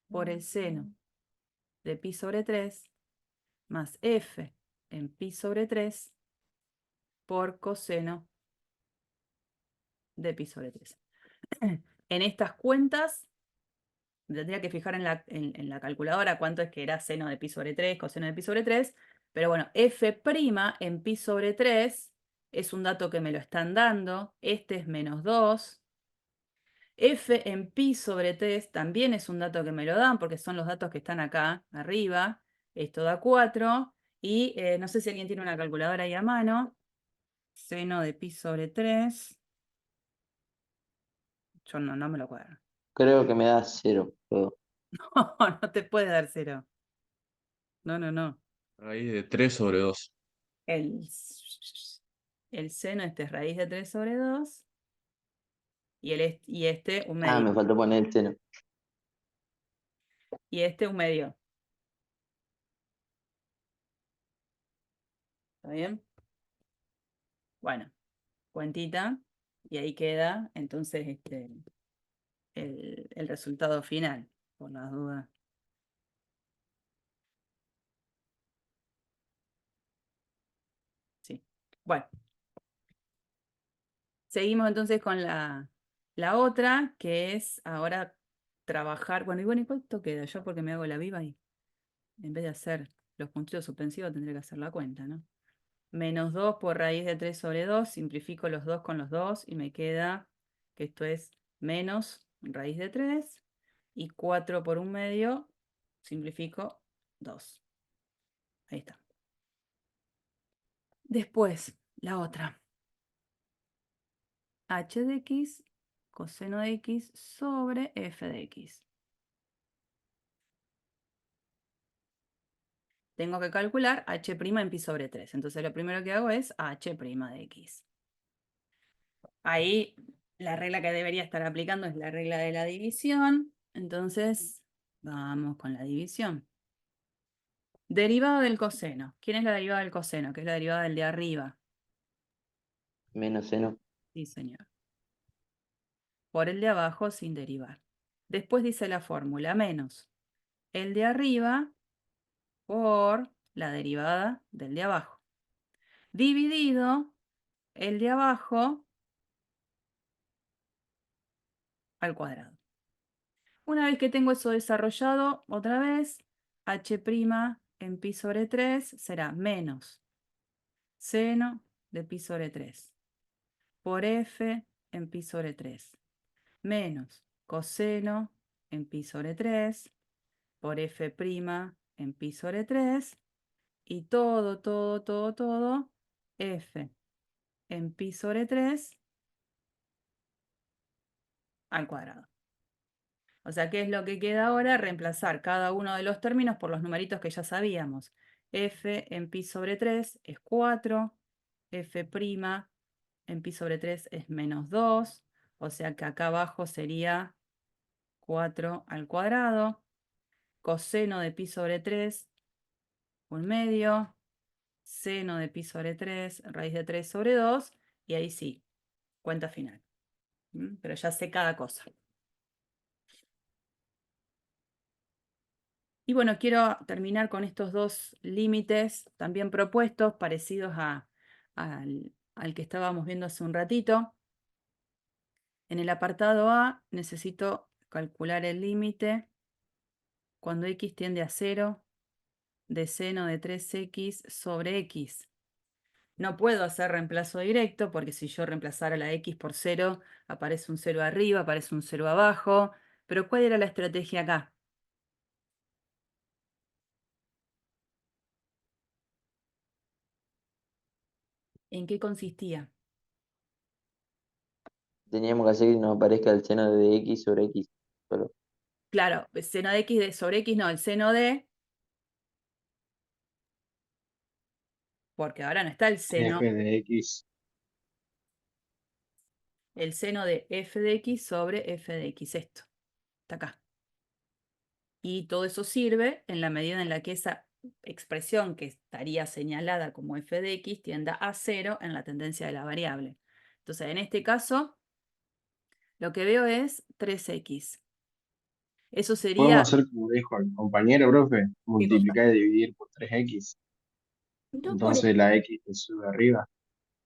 por el seno de pi sobre 3 más f en pi sobre 3 por coseno de pi sobre 3. En estas cuentas, me tendría que fijar en la calculadora cuánto es que era seno de pi sobre 3, coseno de pi sobre 3, pero bueno, f' en pi sobre 3 es un dato que me lo están dando, este es menos 2. F en pi sobre 3 también es un dato que me lo dan, porque son los datos que están acá arriba. Esto da 4. Y no sé si alguien tiene una calculadora ahí a mano. Seno de pi sobre 3. Yo no me lo acuerdo. Creo que me da 0. No te puede dar 0. No. Raíz de 3 sobre 2. El, el seno este es raíz de 3 sobre 2. Y este un Ah, medio. me faltó poner el seno. Y este un medio. ¿Está bien? Bueno, cuentita. Y ahí queda entonces el resultado final, por las dudas. Sí. Bueno, seguimos entonces con la otra, que es ahora trabajar. Bueno, ¿y cuánto queda? Yo porque me hago la viva y en vez de hacer los puntitos suspensivos tendré que hacer la cuenta, ¿no? Menos 2 por raíz de 3 sobre 2, simplifico los 2 con los 2 y me queda que esto es menos raíz de 3 y 4 por un medio, simplifico 2. Ahí está. Después, la otra. H de x, coseno de x sobre f de x. Tengo que calcular h' en pi sobre 3. Entonces lo primero que hago es h' de x. Ahí la regla que debería estar aplicando es la regla de la división. Entonces, vamos con la división. Derivada del coseno. ¿Quién es la derivada del coseno? Que es la derivada del de arriba. Menos seno. Sí, señor. Por el de abajo sin derivar. Después dice la fórmula menos el de arriba por la derivada del de abajo. Dividido el de abajo al cuadrado. Una vez que tengo eso desarrollado, otra vez, h' en pi sobre 3 será menos seno de pi sobre 3 por f en pi sobre 3 menos coseno en pi sobre 3 por f' en pi sobre 3 y todo, f en pi sobre 3 al cuadrado. O sea, ¿qué es lo que queda ahora? Reemplazar cada uno de los términos por los numeritos que ya sabíamos. F en pi sobre 3 es 4, f' en pi sobre 3 es menos 2, o sea que acá abajo sería 4 al cuadrado. coseno de pi sobre 3, 1/2, seno de pi sobre 3, raíz de 3 sobre 2, y ahí sí, cuenta final. Pero ya sé cada cosa. Y bueno, quiero terminar con estos dos límites también propuestos, parecidos al que estábamos viendo hace un ratito. En el apartado A necesito calcular el límite cuando x tiende a 0 de seno de 3x sobre x. No puedo hacer reemplazo directo porque si yo reemplazara la x por 0, aparece un 0 arriba, aparece un 0 abajo. Pero ¿cuál era la estrategia acá? ¿En qué consistía? Teníamos que hacer que nos aparezca el seno de x sobre x. Solo. Claro, el seno de x sobre x no, el seno de... Porque ahora no está el seno, F de X. el seno de f de x sobre f de x, esto, está acá. Y todo eso sirve en la medida en la que esa expresión que estaría señalada como f de x tienda a 0 en la tendencia de la variable. Entonces, en este caso, lo que veo es 3x. Eso Podemos sería... hacer como dijo el compañero, profe, ¿Qué cosa? multiplicar y dividir por 3X. No, Entonces la X te sube arriba.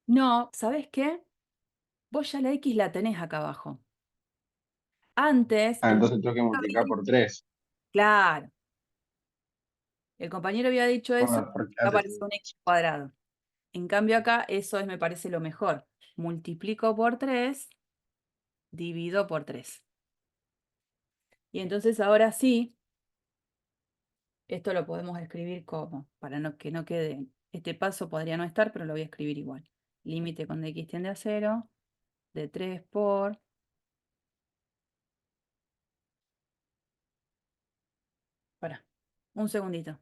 no, ¿sabes qué? Vos ya la x la tenés acá abajo. Antes, Ah, el entonces tengo que compañero multiplicar había por dicho... 3. Claro, el compañero había dicho eso, Ah, porque va a antes aparecer un x cuadrado. En cambio acá, eso es, me parece lo mejor. Multiplico por 3, divido por 3. Y entonces ahora sí, esto lo podemos escribir como, para que no quede, este paso podría no estar, pero lo voy a escribir igual. Límite cuando x tiende a 0, de 3 por... Para, un segundito.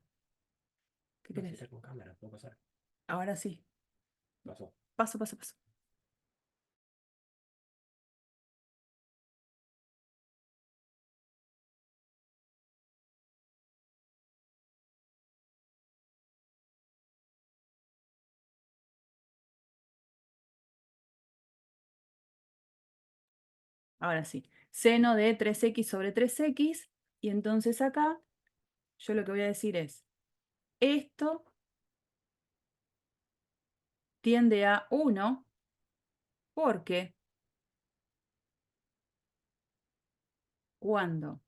¿Qué querés? con cámara, puedo pasar. Ahora sí. Pasó. Paso, paso, paso. Ahora sí. Seno de 3x sobre 3x. Y entonces acá, yo lo que voy a decir es, esto tiende a 1 porque cuando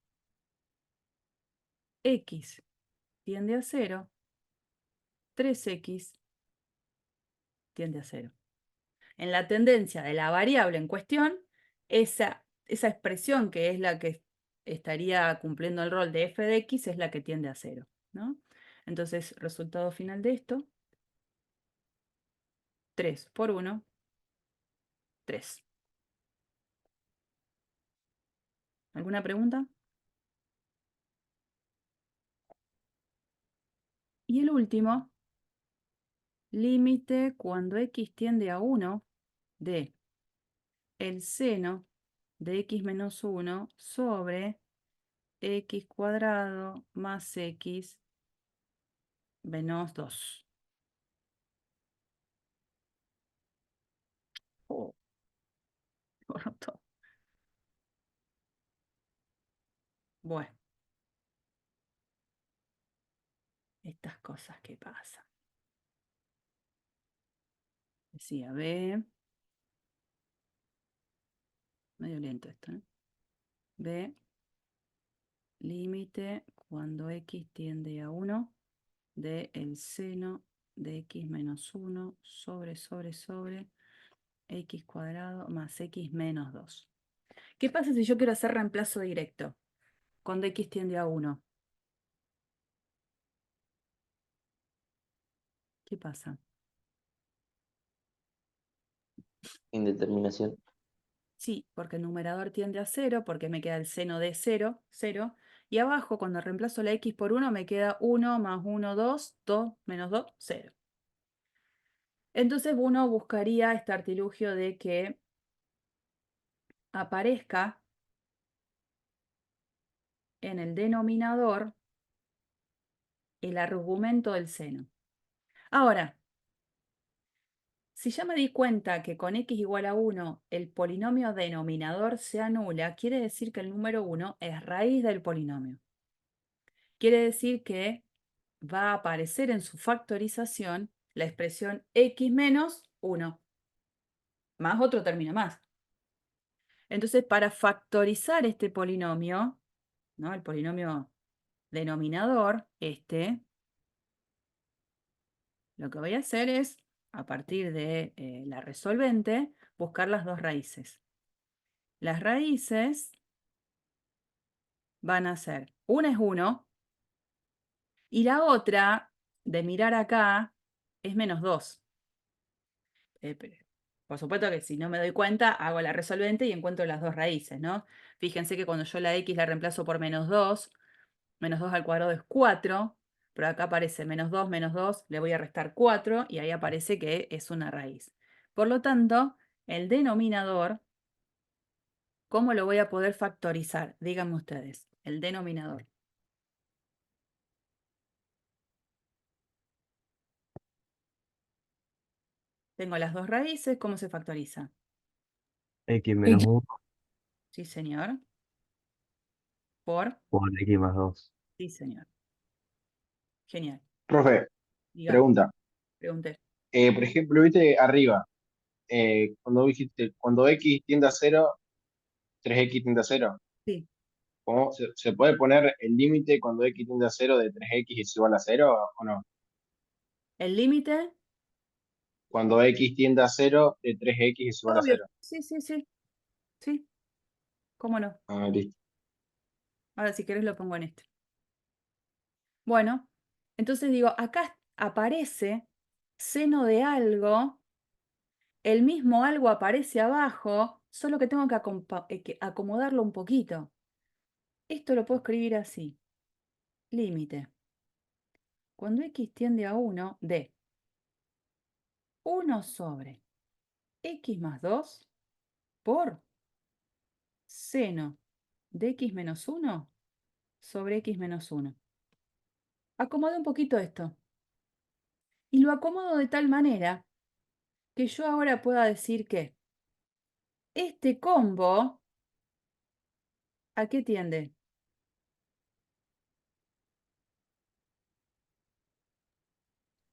x tiende a 0, 3x tiende a 0. En la tendencia de la variable en cuestión, esa expresión que es la que estaría cumpliendo el rol de f de x es la que tiende a 0, ¿no? Entonces, resultado final de esto, 3 por 1, 3. ¿Alguna pregunta? Y el último, límite cuando x tiende a 1 de el seno de x menos 1 sobre x cuadrado más x menos 2. Oh, borró todo. Bueno, estas cosas que pasan. Decía, B, medio lento esto, ¿eh? B, límite cuando x tiende a 1 de el seno de x menos 1 sobre x cuadrado más x menos 2. ¿Qué pasa si yo quiero hacer reemplazo directo cuando x tiende a 1? ¿Qué pasa? Indeterminación. Sí, porque el numerador tiende a 0, porque me queda el seno de 0, 0. Y abajo, cuando reemplazo la x por 1, me queda 1 más 1, 2, 2 menos 2, 0. Entonces uno buscaría este artilugio de que aparezca en el denominador el argumento del seno. Ahora, si ya me di cuenta que con x igual a 1 el polinomio denominador se anula, quiere decir que el número 1 es raíz del polinomio. Quiere decir que va a aparecer en su factorización la expresión x menos 1, más otro término más. Entonces, para factorizar este polinomio, ¿no? El polinomio denominador, lo que voy a hacer es, a partir de la resolvente, buscar las dos raíces. Las raíces van a ser, una es 1 y la otra, de mirar acá, es menos 2. Por supuesto que si no me doy cuenta, hago la resolvente y encuentro las dos raíces, ¿no? Fíjense que cuando yo la x la reemplazo por menos 2 al cuadrado es 4, pero acá aparece menos 2, le voy a restar 4 y ahí aparece que es una raíz. Por lo tanto, el denominador, ¿cómo lo voy a poder factorizar? Díganme ustedes, el denominador. Tengo las dos raíces, ¿cómo se factoriza? X menos X. 1 Sí, señor. Por, por X más 2. sí, señor. Genial. Profe, Dígame, pregunta. pregunté. Por ejemplo, viste arriba, cuando dijiste, cuando x tiende a 0, 3x tiende a 0. Sí. ¿Cómo se puede poner el límite cuando x tiende a 0 de 3x es igual a 0 o no? ¿El límite? Cuando x tiende a 0 de 3x es igual a Obvio. 0. Sí, sí, sí. Sí, ¿cómo no? Ah, listo. Ahora si querés lo pongo en este. Bueno, entonces digo, acá aparece seno de algo, el mismo algo aparece abajo, solo que tengo que acomodarlo un poquito. Esto lo puedo escribir así. Límite. Cuando x tiende a 1, de 1 sobre x más 2 por seno de x menos 1 sobre x menos 1. Acomodo un poquito esto. Y lo acomodo de tal manera que yo ahora pueda decir que este combo, ¿a qué tiende?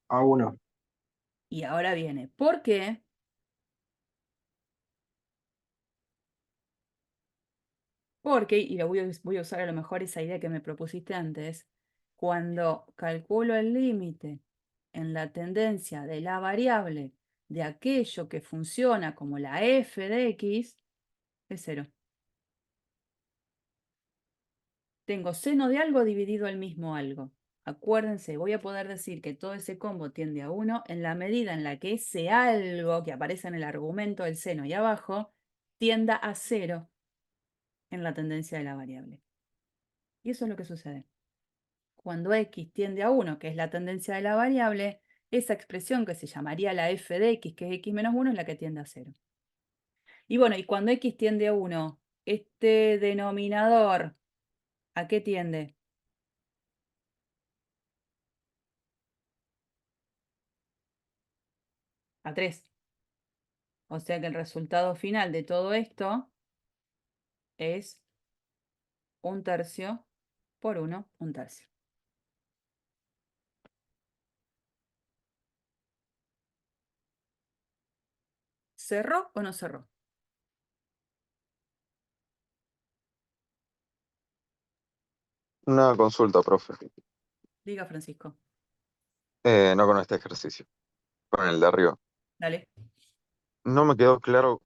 A 1. Y ahora viene, ¿por qué? Porque, y voy a usar a lo mejor esa idea que me propusiste antes, cuando calculo el límite en la tendencia de la variable de aquello que funciona como la f de x, es 0. Tengo seno de algo dividido el mismo algo. Acuérdense, voy a poder decir que todo ese combo tiende a 1 en la medida en la que ese algo que aparece en el argumento del seno y abajo tienda a 0 en la tendencia de la variable. Y eso es lo que sucede. Cuando x tiende a 1, que es la tendencia de la variable, esa expresión que se llamaría la f de x, que es x menos 1, es la que tiende a 0. Y bueno, y cuando x tiende a 1, este denominador, ¿a qué tiende? A 3. O sea que el resultado final de todo esto es 1/3 por 1, 1/3. ¿Cerró o no cerró? Una consulta, profe. Diga, Francisco. No con este ejercicio, con el de arriba. Dale. No me quedó claro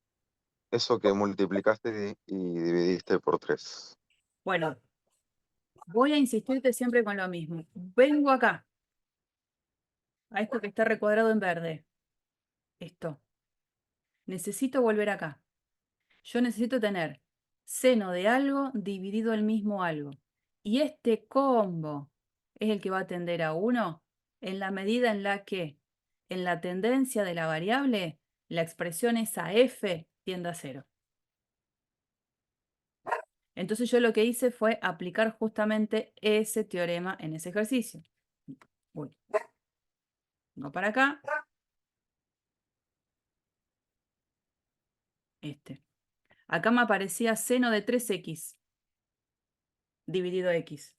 eso que multiplicaste y dividiste por 3. Bueno, voy a insistirte siempre con lo mismo. Vengo acá, a esto que está recuadrado en verde. Esto. Necesito volver acá. Yo necesito tener seno de algo dividido el mismo algo. Y este combo es el que va a tender a 1 en la medida en la que en la tendencia de la variable la expresión esa f tiende a 0. Entonces yo lo que hice fue aplicar justamente ese teorema en ese ejercicio. Uy. Vengo para acá. Acá me aparecía seno de 3x dividido x.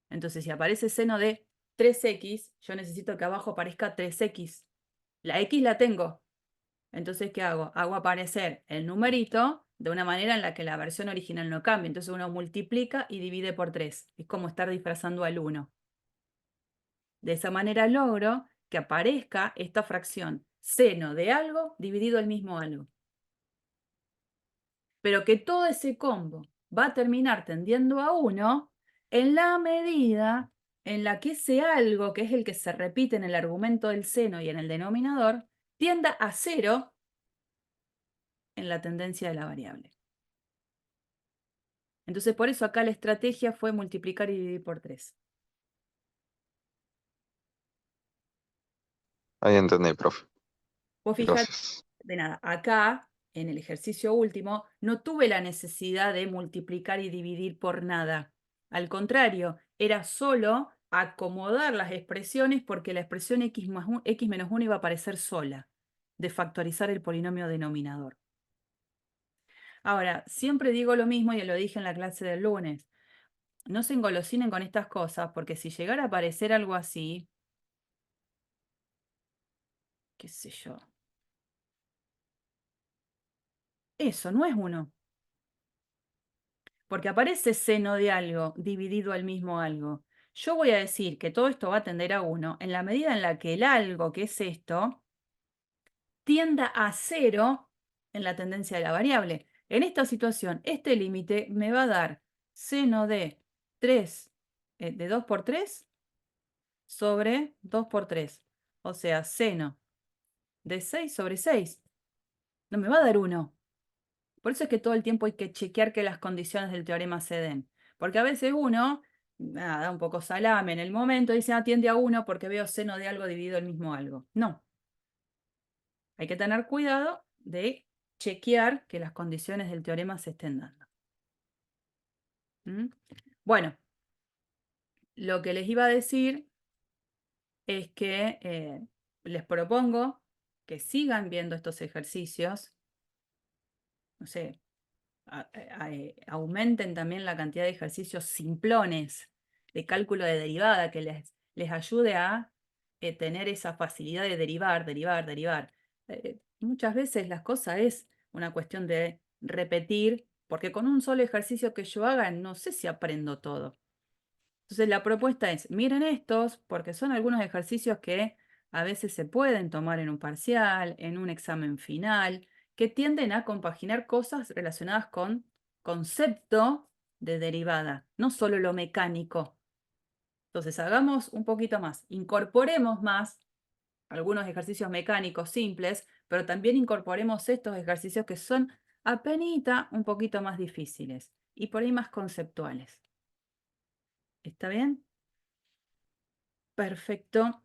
Entonces, si aparece seno de 3x, yo necesito que abajo aparezca 3x. La x la tengo. Entonces, ¿qué hago? Hago aparecer el numerito de una manera en la que la versión original no cambie. Entonces uno multiplica y divide por 3. Es como estar disfrazando al 1. De esa manera logro que aparezca esta fracción, seno de algo dividido el mismo algo. Pero que todo ese combo va a terminar tendiendo a 1 en la medida en la que ese algo, que es el que se repite en el argumento del seno y en el denominador, tienda a 0 en la tendencia de la variable. Entonces, por eso acá la estrategia fue multiplicar y dividir por 3. Ahí entendí, profe. Vos fijate, Gracias. de nada, acá, en el ejercicio último, no tuve la necesidad de multiplicar y dividir por nada. Al contrario, era solo acomodar las expresiones porque la expresión x menos 1 iba a aparecer sola, de factorizar el polinomio denominador. Ahora, siempre digo lo mismo y lo dije en la clase del lunes. No se engolosinen con estas cosas, porque si llegara a aparecer algo así, qué sé yo, eso no es 1. Porque aparece seno de algo dividido al mismo algo. Yo voy a decir que todo esto va a tender a 1 en la medida en la que el algo, que es esto, tienda a 0 en la tendencia de la variable. En esta situación, este límite me va a dar seno de 3, de 2 por 3 sobre 2 por 3. O sea, seno de 6 sobre 6. No me va a dar 1. Por eso es que todo el tiempo hay que chequear que las condiciones del teorema se den. Porque a veces uno, nada, da un poco salame en el momento, dice, tiende a 1 porque veo seno de algo dividido el mismo algo. No. Hay que tener cuidado de chequear que las condiciones del teorema se estén dando. ¿Mm? Bueno, lo que les iba a decir es que les propongo que sigan viendo estos ejercicios. No sé, aumenten también la cantidad de ejercicios simplones de cálculo de derivada que les ayude a tener esa facilidad de derivar. Muchas veces las cosas es una cuestión de repetir, porque con un solo ejercicio que yo haga no sé si aprendo todo. Entonces la propuesta es, miren estos, porque son algunos ejercicios que a veces se pueden tomar en un parcial, en un examen final, que tienden a compaginar cosas relacionadas con concepto de derivada, no solo lo mecánico. Entonces hagamos un poquito más, incorporemos más algunos ejercicios mecánicos simples, pero también incorporemos estos ejercicios que son apenita un poquito más difíciles y por ahí más conceptuales. ¿Está bien? Perfecto.